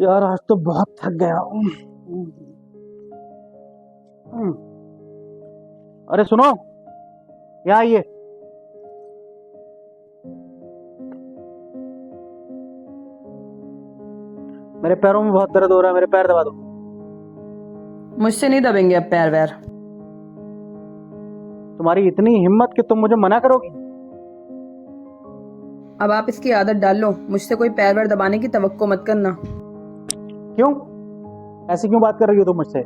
यार आज तो बहुत थक गया। अरे सुनो, यहाँ आइए। मेरे पैरों में बहुत दर्द हो रहा है, मेरे पैर दबा दो। मुझसे नहीं दबेंगे अब पैर वैर। तुम्हारी इतनी हिम्मत कि तुम मुझे मना करोगी? अब आप इसकी आदत डाल लो, मुझसे कोई पैर वैर दबाने की तवक्को मत करना। क्यों? ऐसी क्यों बात कर रही हो तुम मुझसे?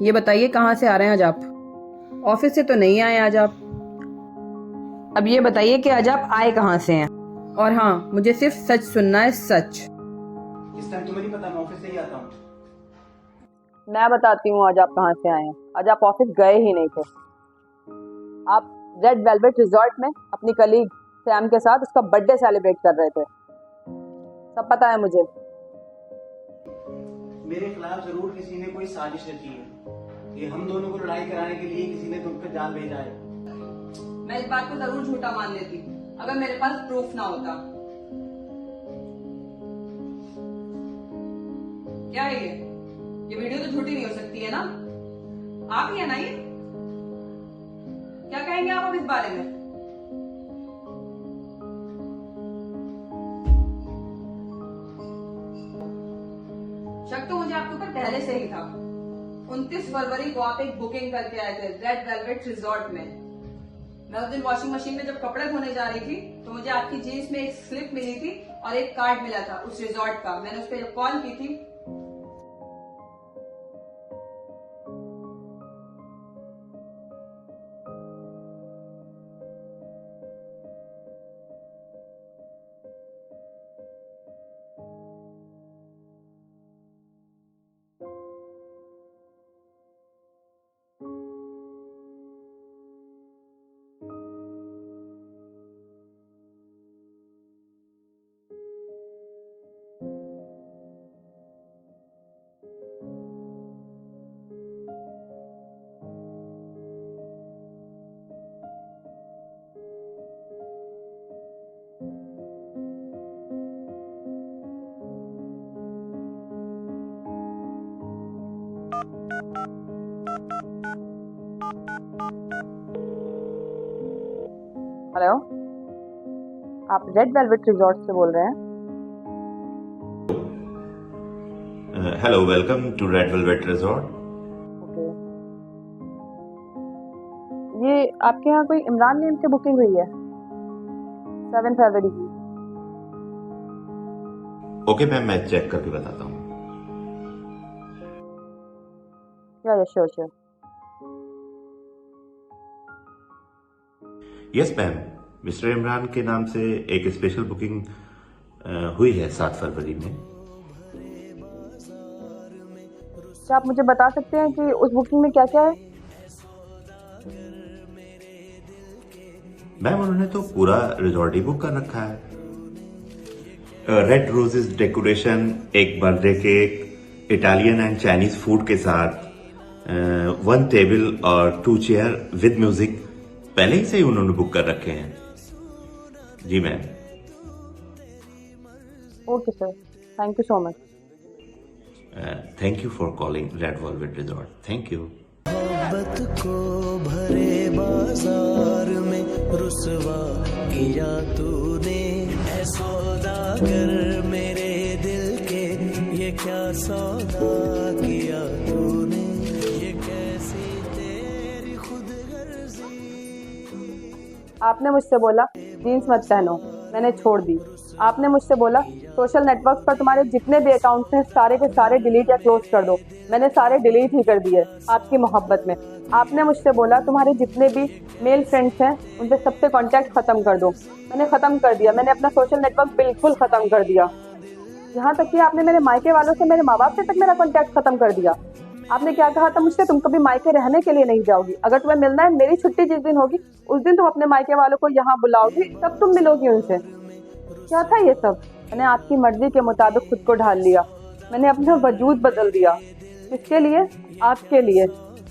ये बताइए कहाँ से आ रहे हैं आज आप? ऑफिस से तो नहीं आए आज आप। अब ये बताइए कि आज आप आए कहाँ से हैं? और हाँ, मुझे सिर्फ सच सुनना है, सच। इस टाइम तुम्हें नहीं पता, मैं ऑफिस से ही आता हूँ। मैं बताती हूँ आज आप कहाँ से आए हैं। आज आप ऑफिस गए ही नहीं थे। आप रेड वेलवेट रिजॉर्ट में अपनी कलीग सैम के साथ उसका बर्थडे सेलिब्रेट कर रहे थे। सब पता है मुझे। मेरे खिलाफ जरूर किसी ने कोई साजिश रची है। ये हम दोनों को लड़ाई कराने के लिए किसी ने तुम पे जाल भेजा है। मैं इस बात को जरूर झूठा मान लेती अगर मेरे पास प्रूफ ना होता। क्या है ये वीडियो तो झूठी नहीं हो सकती है ना? आप ही है ना ये? क्या कहेंगे आप अब इस बारे में? शक तो मुझे आपके ऊपर पहले से ही था। 29 फरवरी को आप एक बुकिंग करके आए थे रेड वेलवेट रिजॉर्ट में। मैं उस दिन वॉशिंग मशीन में जब कपड़े धोने जा रही थी तो मुझे आपकी जीन्स में एक स्लिप मिली थी और एक कार्ड मिला था उस रिजॉर्ट का। मैंने उस पर जब कॉल की थी हेलो, आप रेड वेलवेट रिजॉर्ट से बोल रहे हैं? Hello, welcome to Red Velvet Resort. Okay. ये आपके यहाँ कोई इमरान नेम से बुकिंग हुई है 7 फरवरी की? ओके मैम, मैं चेक करके बताता हूँ। या sure sure. Yes ma'am, mister Imran के नाम से एक स्पेशल बुकिंग हुई है 7 फरवरी में। क्या आप मुझे बता सकते हैं कि उस बुकिंग में क्या क्या है? मैम उन्होंने तो पूरा रिजॉर्ट ही बुक कर रखा है। रेड रोजेस डेकोरेशन, एक birthday cake, Italian and Chinese food के साथ 1 टेबल और 2 चेयर विद म्यूजिक पहले ही से ही उन्होंने बुक कर रखे हैं। जी ma'am. Okay sir, thank you so much. Thank you for calling Red Velvet Resort. Thank you. मोहब्बत को भरे बाजार में रुसवा किया तूने, ऐ सौदागर मेरे दिल के, ये क्या सौदा किया तूने, ये कैसी तेरी खुदगर्जी। आपने मुझसे बोला जीन्स मत पहनो, मैंने छोड़ दी। आपने मुझसे बोला सोशल नेटवर्क पर तुम्हारे जितने भी अकाउंट्स हैं सारे के सारे डिलीट या क्लोज कर दो, मैंने सारे डिलीट ही कर दिए आपकी मोहब्बत में। आपने मुझसे बोला तुम्हारे जितने भी मेल फ्रेंड्स हैं उनसे सबसे कांटेक्ट खत्म कर दो, मैंने खत्म कर दिया। मैंने अपना सोशल नेटवर्क बिल्कुल खत्म कर दिया। यहाँ तक कि आपने मेरे मायके वालों से, मेरे माँ बाप से तक मेरा कांटेक्ट खत्म कर दिया। आपने क्या कहा था मुझसे? तुम कभी मायके रहने के लिए नहीं जाओगी, अगर तुम्हें मिलना है मेरी छुट्टी जिस दिन होगी उस दिन तुम अपने मायके वालों को यहाँ बुलाओगी, तब तुम मिलोगी उनसे। क्या था ये सब? मैंने आपकी मर्जी के मुताबिक खुद को ढाल लिया, मैंने अपना वजूद बदल दिया। किसके लिए? आपके लिए।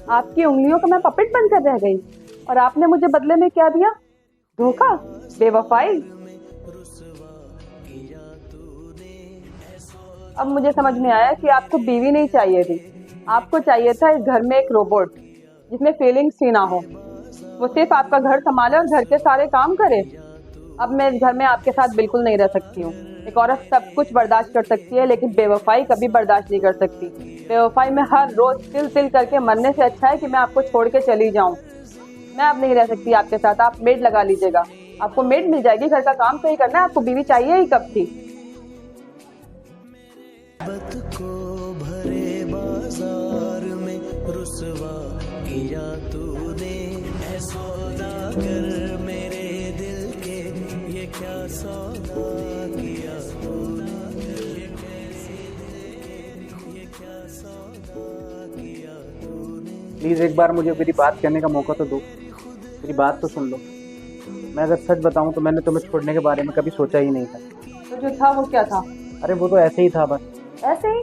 आपकी उंगलियों का मैं पपेट बनकर रह गई और आपने मुझे बदले में क्या दिया? धोखा, बेवफाई। अब मुझे समझ में आया कि आपको बीवी नहीं चाहिए थी, आपको चाहिए था इस घर में एक रोबोट जिसमें फीलिंग्स ही ना हो। वो सिर्फ आपका घर संभाले और घर के सारे काम करे। अब मैं इस घर में आपके साथ बिल्कुल नहीं रह सकती हूँ। एक औरत सब कुछ बर्दाश्त कर सकती है लेकिन बेवफाई कभी बर्दाश्त नहीं कर सकती। बेवफाई में हर रोज तिल तिल करके मरने से अच्छा है कि मैं आपको छोड़ के चली जाऊं। मैं अब नहीं रह सकती आपके साथ। आप मेड लगा लीजिएगा, आपको मेड मिल जाएगी, घर का काम तो ही करना है, आपको बीवी चाहिए ही कब थी। मोहब्बत को भरे बाजार में रुसवा किया तूने, ऐ सौदागर मेरे दिल के ये क्या सौदा किया तूने, ये कैसे दिल के ये क्या सौदा किया तूने। प्लीज़ एक बार मुझे मेरी बात कहने का मौका तो दो, मेरी बात तो सुन लो। मैं अगर सच बताऊं तो मैंने तुम्हें छोड़ने के बारे में कभी सोचा ही नहीं था। तो जो था वो क्या था? अरे वो तो ऐसे ही था बस। ऐसे ही?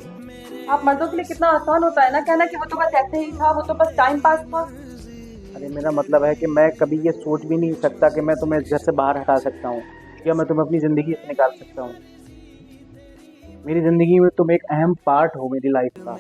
आप मर्दों के लिए कितना आसान होता है ना कहना कि वो तो बस ऐसे ही था, वो तो बस टाइम पास था। अरे मेरा मतलब है कि मैं कभी ये सोच भी नहीं सकता कि मैं तुम्हें इस घर से बाहर हटा सकता हूँ या मैं तुम्हें अपनी ज़िंदगी से निकाल सकता हूँ। मेरी ज़िंदगी में तुम एक अहम पार्ट हो मेरी लाइफ का।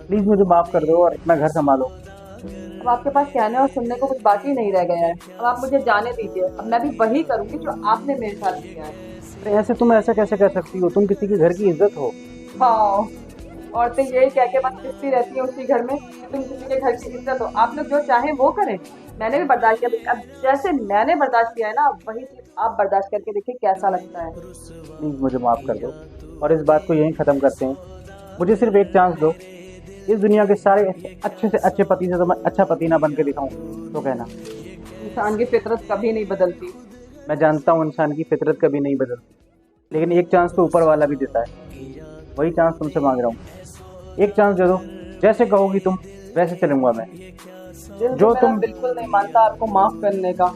प्लीज़ मुझे माफ़ कर दो और अपना घर संभालो। अब आपके पास कहने और सुनने को कुछ बाकी नहीं रह गया है। अब आप मुझे जाने दीजिए। अब मैं भी वही करूंगी जो आपने मेरे साथ किया है। अरे ऐसे तुम ऐसा कैसे कर सकती हो? तुम किसी के घर की इज्जत हो। हाँ, औरतें यही कह के बस पिसती रहती हैं उसी घर में कि तुम किसी के घर की इज्जत हो। आप लोग जो चाहें वो करें। मैंने भी बर्दाश्त किया, अब जैसे मैंने बर्दाश्त किया है ना, अब वही चीज आप बर्दाश्त करके देखिए कैसा लगता है। प्लीज़ मुझे माफ़ कर दो और इस बात को यहीं ख़त्म करते हैं। मुझे सिर्फ एक चांस दो। इस दुनिया के सारे अच्छे से अच्छे पति से तो मैं अच्छा पति ना बन के दिखाऊं तो कहना। इंसान की फितरत कभी नहीं बदलती। मैं जानता हूँ इंसान की फितरत कभी नहीं बदलती, लेकिन एक चांस तो ऊपर वाला भी देता है। वही चांस तुमसे मांग रहा हूँ। एक चांस दे दो, जैसे कहोगी तुम वैसे चलूंगा मैं। दिल जो तो तुम मेरा बिल्कुल नहीं मानता आपको माफ करने का,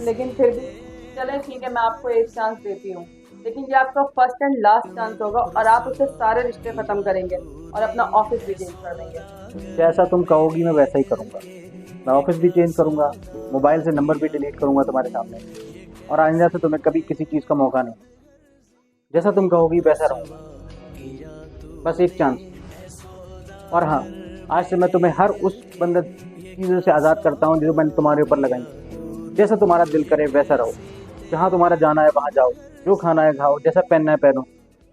लेकिन फिर भी चले ठीक है, मैं आपको एक चांस देती हूँ, लेकिन ये आपका फर्स्ट एंड लास्ट चांस होगा और आप उससे सारे रिश्ते खत्म करेंगे और अपना ऑफिस भी चेंज कर देंगे। जैसा तुम कहोगी मैं वैसा ही करूँगा। मैं ऑफिस भी चेंज करूँगा, मोबाइल से नंबर भी डिलीट करूँगा तुम्हारे सामने, और आइंदा से तुम्हें कभी किसी चीज़ का मौका नहीं। जैसा तुम कहोगी वैसा रहूँगा। बस एक चांस। और हाँ, आज से मैं तुम्हें हर उस बंद चीज़ों से आज़ाद करता हूँ जो मैंने तुम्हारे ऊपर लगाई। जैसा तुम्हारा दिल करे वैसा रहो, जहाँ तुम्हारा जाना है वहाँ जाओ, जो खाना है खाओ, जैसा पहनना है पहनो,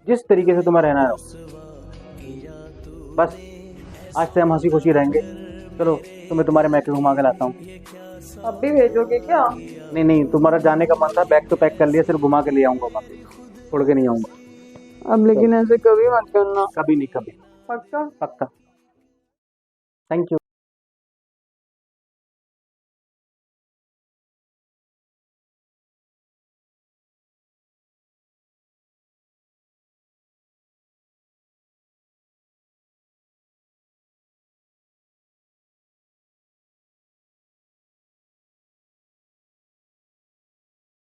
जिस तरीके से तुम्हें रहना है रहो। बस आज से हम हंसी खुशी रहेंगे। चलो तुम्हें तुम्हारे मैके घुमा के लाता हूँ। अब भी भेजोगे क्या? नहीं नहीं, तुम्हारा जाने का मन था, बैग तो पैक कर लिया, सिर्फ घुमा के ले आऊँगा वहाँ पे, छोड़ के नहीं आऊँगा। अब लेकिन ऐसे कभी मत करना। कभी नहीं, कभी पक्का? पक्का। Thank you.